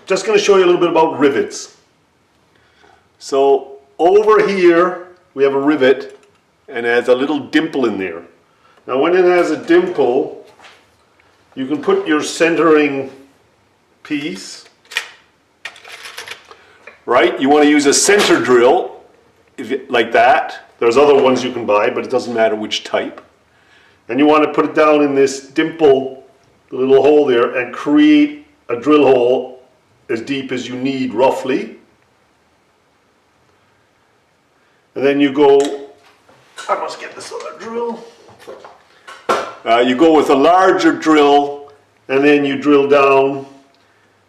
just going to show you a little bit about rivets. So over here we have a rivet and it has a little dimple in there. Now when it has a dimple, you can put your centering piece, right? You want to use a center drill like that. There's other ones you can buy, but it doesn't matter which type. And you want to put it down in this dimple, the little hole there, and create a drill hole as deep as you need roughly. And then you go, I must get this other drill. You go with a larger drill and then you drill down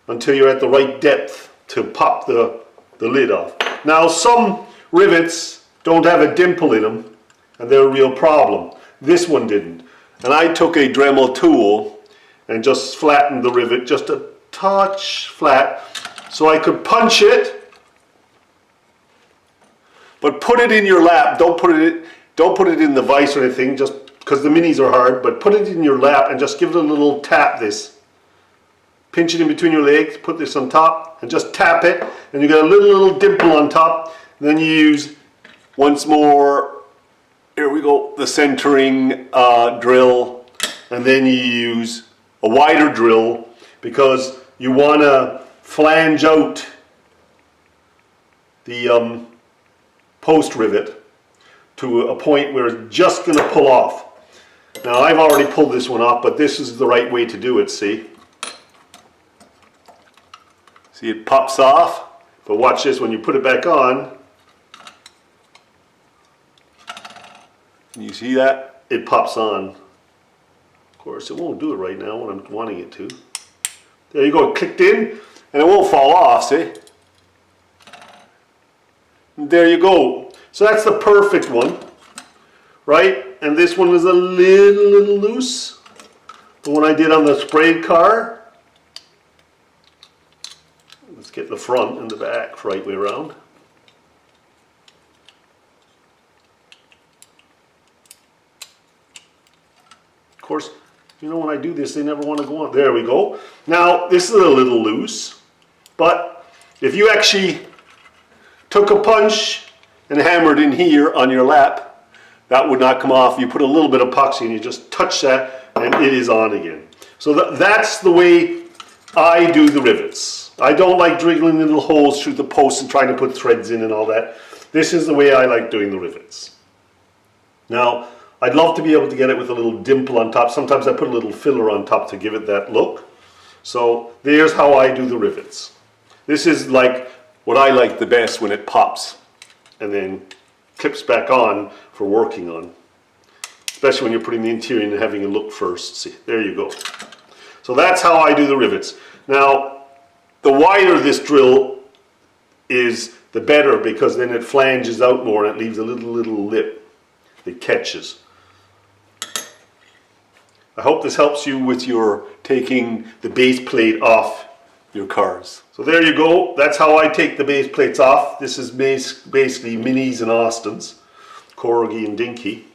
until you're at the right depth to pop the lid off. Now some rivets don't have a dimple in them and they're a real problem. This one didn't. And I took a Dremel tool and just flattened the rivet just a touch flat so I could punch it, but put it in your lap. Don't put it in the vise or anything, just because the minis are hard, but put it in your lap and just give it a little tap this. Pinch it in between your legs, put this on top and just tap it and you got a little dimple on top. And then you use once more, here we go, the centering drill, and then you use a wider drill because you want to flange out the post rivet to a point where it's just going to pull off. Now I've already pulled this one off, but this is the right way to do it, see? See, it pops off, but watch this, when you put it back on, you see that? It pops on. Of course, it won't do it right now when I'm wanting it to. There you go, it clicked in, and it won't fall off, see? And there you go. So that's the perfect one, right? And this one is a little loose. The one I did on the sprayed car. Let's get the front and the back right way around. Of course, you know, when I do this, they never want to go on. There we go. Now, this is a little loose, but if you actually took a punch and hammered in here on your lap, that would not come off. You put a little bit of epoxy and you just touch that and it is on again. So that's the way I do the rivets. I don't like drilling little holes through the posts and trying to put threads in and all that. This is the way I like doing the rivets. Now, I'd love to be able to get it with a little dimple on top. Sometimes I put a little filler on top to give it that look. So there's how I do the rivets. This is like what I like the best, when it pops and then clips back on for working on. Especially when you're putting the interior and having a look first. See, there you go. So that's how I do the rivets. Now, the wider this drill is, the better, because then it flanges out more and it leaves a little lip that catches. I hope this helps you with your taking the base plate off your cars. So there you go. That's how I take the base plates off. This is basically Minis and Austins, Corgi and Dinky.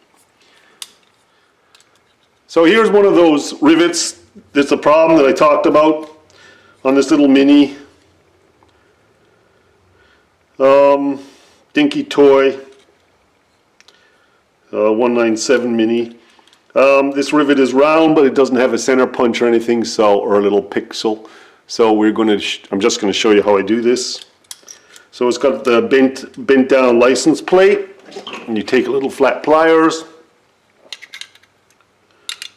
So here's one of those rivets. There's a problem that I talked about on this little Mini Dinky toy 197 Mini. This rivet is round, but it doesn't have a center punch or anything, or a little pixel. So I'm just going to show you how I do this. So it's got the bent down license plate, and you take a little flat pliers.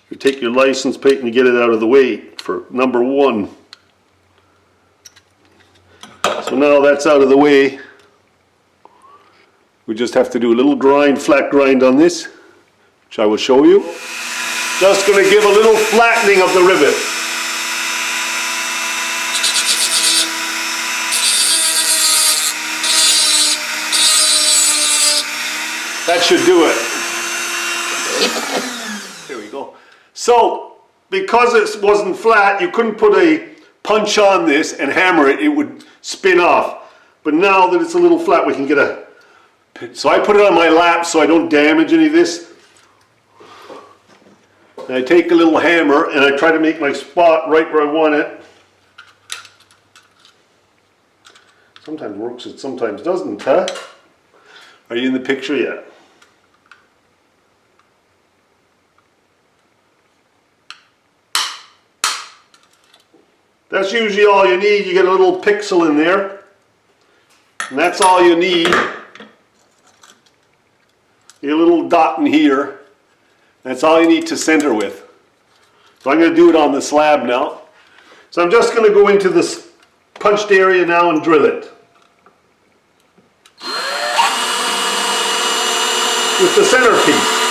You take your license plate and you get it out of the way for number 1. So now that's out of the way. We just have to do a little flat grind on this, which I will show you. Just going to give a little flattening of the rivet. That should do it. There we go. So, because it wasn't flat, you couldn't put a punch on this and hammer it, it would spin off. But now that it's a little flat, we can get a... So I put it on my lap so I don't damage any of this. And I take a little hammer and I try to make my spot right where I want it. Sometimes works, it sometimes doesn't, huh? Are you in the picture yet? That's usually all you need. You get a little pixel in there. And that's all you need. A little dot in here. That's all you need to center with. So I'm going to do it on the slab now. So I'm just going to go into this punched area now and drill it. With the centerpiece.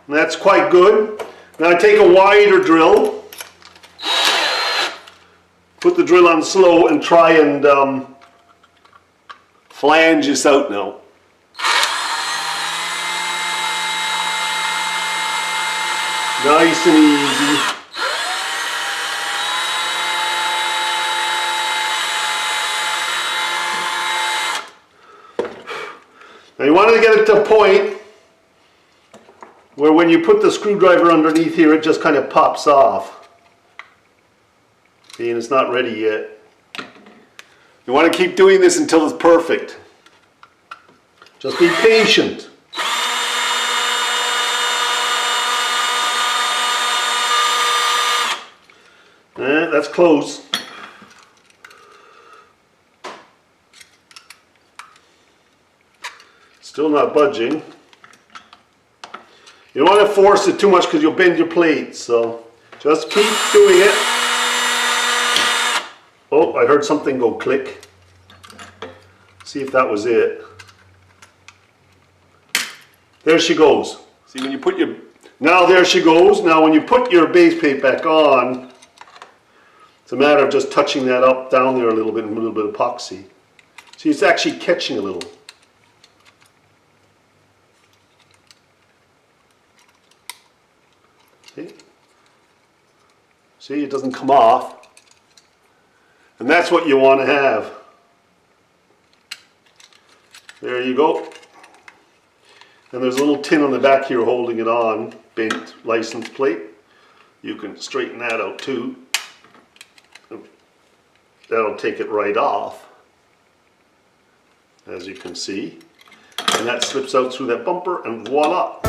And that's quite good. Now I take a wider drill, put the drill on slow and try and flange this out now. Nice and easy. Now you want to get it to a point where when you put the screwdriver underneath here, it just kind of pops off. See, and it's not ready yet. You want to keep doing this until it's perfect. Just be patient. That's close. Still not budging. You don't want to force it too much because you'll bend your plate, so just keep doing it. Oh, I heard something go click. See if that was it. There she goes. See, when you put your... Now there she goes. Now when you put your base plate back on, it's a matter of just touching that up, down there a little bit, and a little bit of epoxy. See, it's actually catching a little. See, it doesn't come off. And that's what you want to have. There you go. And there's a little tin on the back here holding it on, bent license plate. You can straighten that out too. That'll take it right off, as you can see. And that slips out through that bumper and voila.